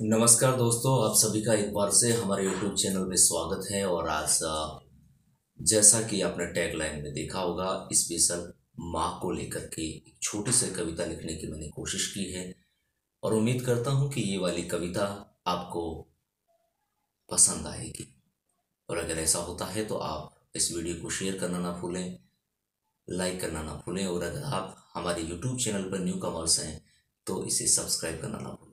नमस्कार दोस्तों, आप सभी का एक बार से हमारे YouTube चैनल में स्वागत है। और आज जैसा कि आपने टैगलाइन में देखा होगा, स्पेशल माँ को लेकर के एक छोटी सी कविता लिखने की मैंने कोशिश की है और उम्मीद करता हूँ कि ये वाली कविता आपको पसंद आएगी। और अगर ऐसा होता है तो आप इस वीडियो को शेयर करना ना भूलें, लाइक करना ना भूलें, और अगर आप हमारे YouTube चैनल पर न्यू कमर्स हैं तो इसे सब्सक्राइब करना ना भूलें।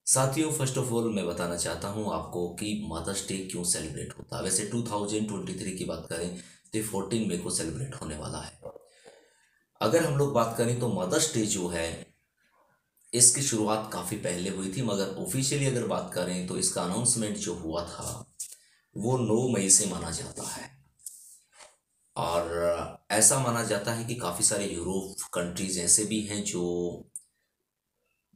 साथियों, फर्स्ट ऑफ ऑल मैं बताना चाहता हूं आपको कि मदर्स डे क्यों सेलिब्रेट होता है। वैसे 2023 की बात करें तो 14 मई को सेलिब्रेट होने वाला है। अगर हम लोग बात करें तो मदर्स डे जो है इसकी शुरुआत काफ़ी पहले हुई थी, मगर ऑफिशियली अगर बात करें तो इसका अनाउंसमेंट जो हुआ था वो 9 मई से माना जाता है। और ऐसा माना जाता है कि काफ़ी सारे यूरोप कंट्रीज ऐसे भी हैं जो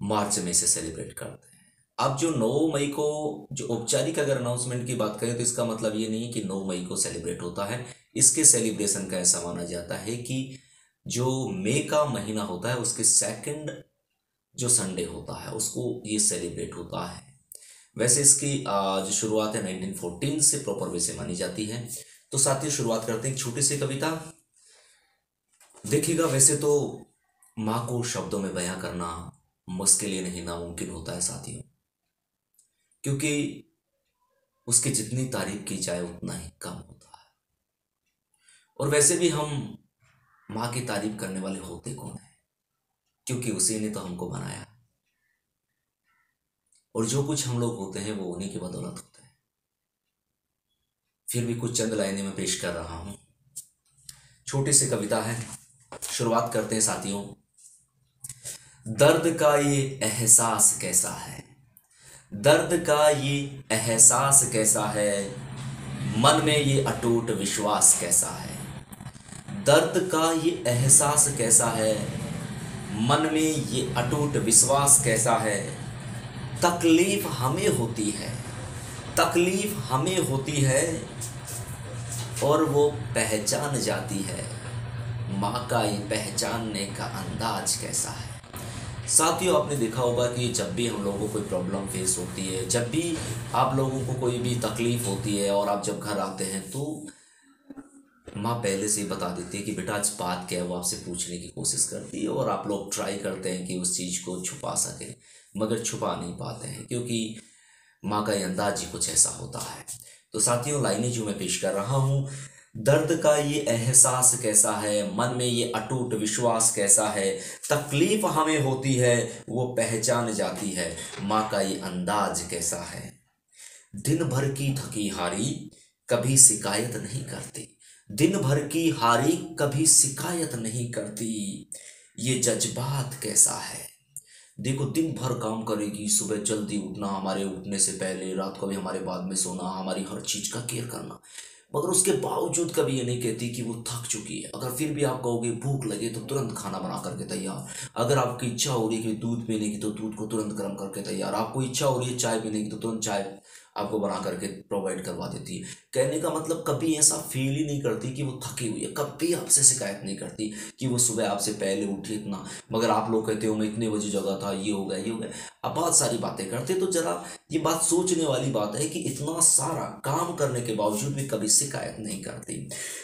मार्च में से सेलिब्रेट करते हैं। अब जो 9 मई को जो औपचारिक अगर अनाउंसमेंट की बात करें तो इसका मतलब ये नहीं कि 9 मई को सेलिब्रेट होता है। इसके सेलिब्रेशन का ऐसा माना जाता है कि जो मई का महीना होता है उसके सेकंड जो संडे होता है उसको ये सेलिब्रेट होता है। वैसे इसकी जो शुरुआत है 1914 से प्रॉपर वे से मानी जाती है। तो साथियों, शुरुआत करते हैं एक छोटी सी कविता। देखिएगा, वैसे तो माँ को शब्दों में बयां करना मुश्किल ही नहीं, नामुमकिन होता है साथियों, क्योंकि उसकी जितनी तारीफ की जाए उतना ही कम होता है। और वैसे भी हम माँ की तारीफ करने वाले होते कौन है, क्योंकि उसी ने तो हमको बनाया। और जो कुछ हम लोग होते हैं वो उन्हीं की बदौलत होते हैं। फिर भी कुछ चंद लाइनें मैं पेश कर रहा हूं। छोटी सी कविता है, शुरुआत करते हैं साथियों। दर्द का ये एहसास कैसा है, दर्द का ये एहसास कैसा है, मन में ये अटूट विश्वास कैसा है। दर्द का ये एहसास कैसा है, मन में ये अटूट विश्वास कैसा है। तकलीफ हमें होती है, तकलीफ हमें होती है, और वो पहचान जाती है। माँ का ये पहचानने का अंदाज कैसा है। साथियों, आपने देखा होगा कि जब भी हम लोगों को कोई प्रॉब्लम फेस होती है, जब भी आप लोगों को कोई भी तकलीफ होती है और आप जब घर आते हैं तो माँ पहले से ही बता देती है कि बेटा आज बात क्या है, वो आपसे पूछने की कोशिश करती है। और आप लोग ट्राई करते हैं कि उस चीज़ को छुपा सकें, मगर छुपा नहीं पाते हैं, क्योंकि माँ का ये अंदाज ही कुछ ऐसा होता है। तो साथियों, लाइनें जो मैं पेश कर रहा हूँ। दर्द का ये एहसास कैसा है, मन में ये अटूट विश्वास कैसा है। तकलीफ हमें होती है, वो पहचान जाती है। माँ का ये अंदाज कैसा है। दिन भर की थकी हारी कभी शिकायत नहीं करती, दिन भर की हारी कभी शिकायत नहीं करती। ये जज्बात कैसा है। देखो, दिन भर काम करेगी, सुबह जल्दी उठना, हमारे उठने से पहले, रात को भी हमारे बाद में सोना, हमारी हर चीज का केयर करना, मगर उसके बावजूद कभी ये नहीं कहती कि वो थक चुकी है। अगर फिर भी आप कहोगे भूख लगे तो तुरंत खाना बना करके तैयार। अगर आपकी इच्छा हो रही है कि दूध पीने की तो दूध को तुरंत गर्म करके तैयार। आपको इच्छा हो रही है चाय पीने की तो तुरंत चाय आपको बना करके प्रोवाइड करवा देती है। कहने का मतलब कभी ऐसा फील ही नहीं करती कि वो थकी हुई है, कभी आपसे शिकायत नहीं करती कि वो सुबह आपसे पहले उठी इतना। मगर आप लोग कहते हो मैं इतने बजे जगा था, ये हो गया, ये हो गया, अब बहुत सारी बातें करते। तो जरा ये बात सोचने वाली बात है कि इतना सारा काम करने के बावजूद भी कभी शिकायत नहीं करती।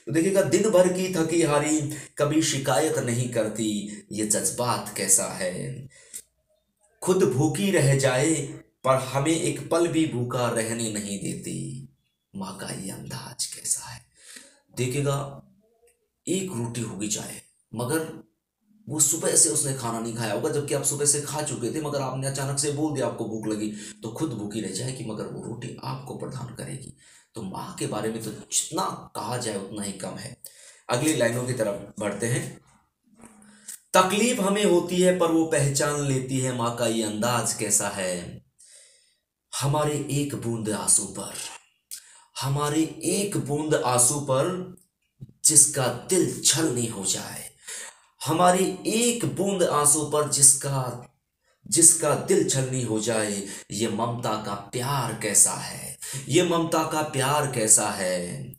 तो देखिएगा, दिन भर की थकी हारी कभी शिकायत नहीं करती। ये जज्बात कैसा है। खुद भूखी रह जाए पर हमें एक पल भी भूखा रहने नहीं देती। माँ का ये अंदाज कैसा है। देखिएगा, एक रोटी होगी चाहे, मगर वो सुबह से उसने खाना नहीं खाया होगा, जबकि आप सुबह से खा चुके थे, मगर आपने अचानक से बोल दिया आपको भूख लगी, तो खुद भूखी रह जाएगी मगर वो रोटी आपको प्रदान करेगी। तो माँ के बारे में तो जितना कहा जाए उतना ही कम है। अगली लाइनों की तरफ बढ़ते हैं। तकलीफ हमें होती है पर वो पहचान लेती है। माँ का ये अंदाज कैसा है। हमारे एक बूंद आंसू पर, हमारे एक बूंद आंसू पर जिसका दिल छलनी हो जाए। हमारी एक बूंद आंसू पर जिसका जिसका दिल छलनी हो जाए। ये ममता का प्यार कैसा है, ये ममता का प्यार कैसा है।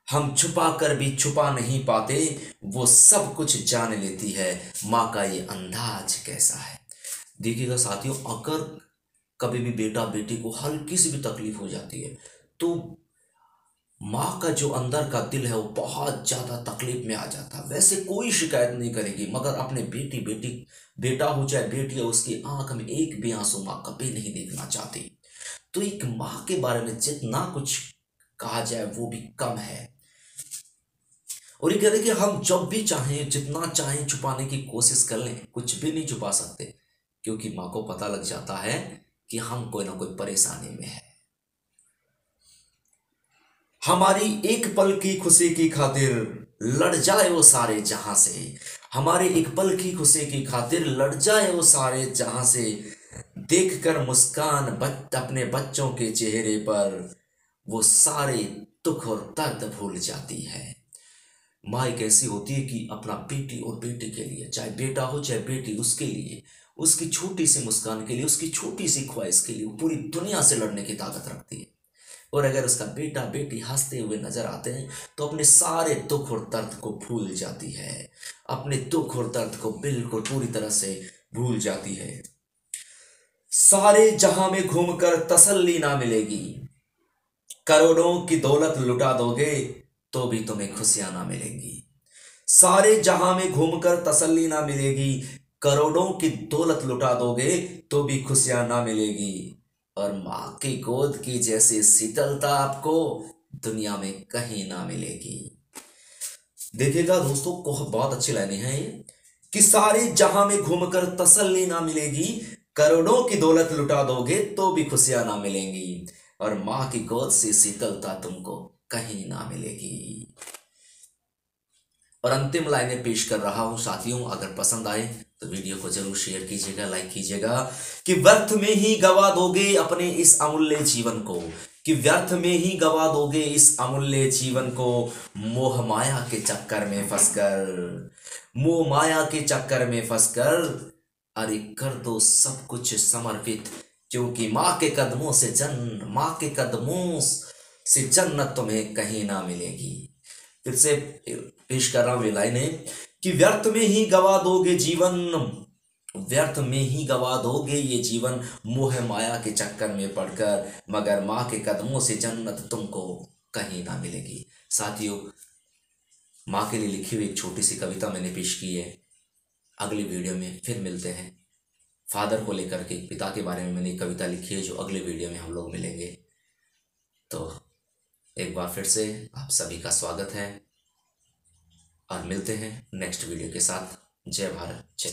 हम छुपा कर भी छुपा नहीं पाते, वो सब कुछ जान लेती है। माँ का ये अंदाज कैसा है। देखिएगा साथियों, अगर कभी भी बेटा बेटी को हल्की सी भी तकलीफ हो जाती है तो माँ का जो अंदर का दिल है वो बहुत ज़्यादा तकलीफ में आ जाता है। वैसे कोई शिकायत नहीं करेगी, मगर अपने बेटा हो चाहे बेटी हो, उसकी आंख में एक भी आंसू माँ कभी नहीं देखना चाहती। तो एक माँ के बारे में जितना कुछ कहा जाए वो भी कम है। और ये कह रहे कि हम जब भी चाहें जितना चाहें छुपाने की कोशिश कर लें, कुछ भी नहीं छुपा सकते, क्योंकि माँ को पता लग जाता है कि हम कोई ना कोई परेशानी में है। हमारी एक पल की खुशी की खातिर लड़ जाए वो सारे जहां से, हमारे एक पल की खुशी की खातिर लड़ जाए वो सारे जहां से, देखकर मुस्कान अपने बच्चों के चेहरे पर वो सारे दुख और दर्द भूल जाती है। माँ एक ऐसी होती है कि अपना बेटी और बेटी के लिए, चाहे बेटा हो चाहे बेटी, उसके लिए, उसकी छोटी सी मुस्कान के लिए, उसकी छोटी सी ख्वाहिश के लिए वो पूरी दुनिया से लड़ने की ताकत रखती है। और अगर उसका बेटा बेटी हंसते हुए नजर आते हैं तो अपने सारे दुख और दर्द को भूल जाती है, अपने दुख और दर्द को बिल्कुल पूरी तरह से भूल जाती है। सारे जहां में घूमकर तसल्ली ना मिलेगी, करोड़ों की दौलत लुटा दोगे तो भी तुम्हें खुशियां ना मिलेंगी। सारे जहां में घूमकर तसल्ली ना मिलेगी, करोड़ों की दौलत लुटा दोगे तो भी खुशियां ना मिलेगी, और मां की गोद की जैसी शीतलता आपको दुनिया में कहीं ना मिलेगी। देखिएगा दोस्तों, बहुत अच्छी लाइनें हैं ये, कि सारे जहां में घूमकर तसल्ली ना मिलेगी, करोड़ों की दौलत लुटा दोगे तो भी खुशियां ना मिलेंगी, और मां की गोद से शीतलता तुमको कहीं ना मिलेगी। और अंतिम लाइनें पेश कर रहा हूं साथियों, अगर पसंद आए तो वीडियो को जरूर शेयर कीजिएगा, लाइक कीजिएगा। कि व्यर्थ में ही गवा दोगे अपने इस अमूल्य जीवन को, कि व्यर्थ में ही गवा दोगे इस अमूल्य जीवन को, मोह माया के चक्कर में फंसकर, मोह माया के चक्कर में फंसकर, अरे कर दो सब कुछ समर्पित, क्योंकि माँ के कदमों से जन्नत तुम्हें कहीं ना मिलेगी। फिर से पेश कर रहा हूं ये लाइनें, कि व्यर्थ में ही गवा दोगे जीवन, व्यर्थ में ही गवा दोगे ये जीवन, मोह माया के चक्कर में पड़कर, मगर माँ के कदमों से जन्नत तुमको कहीं ना मिलेगी। साथियों, माँ के लिए लिखी हुई एक छोटी सी कविता मैंने पेश की है। अगली वीडियो में फिर मिलते हैं। फादर को लेकर के, पिता के बारे में मैंने एक कविता लिखी है जो अगले वीडियो में हम लोग मिलेंगे। तो एक बार फिर से आप सभी का स्वागत है और मिलते हैं नेक्स्ट वीडियो के साथ। जय भारत, जय।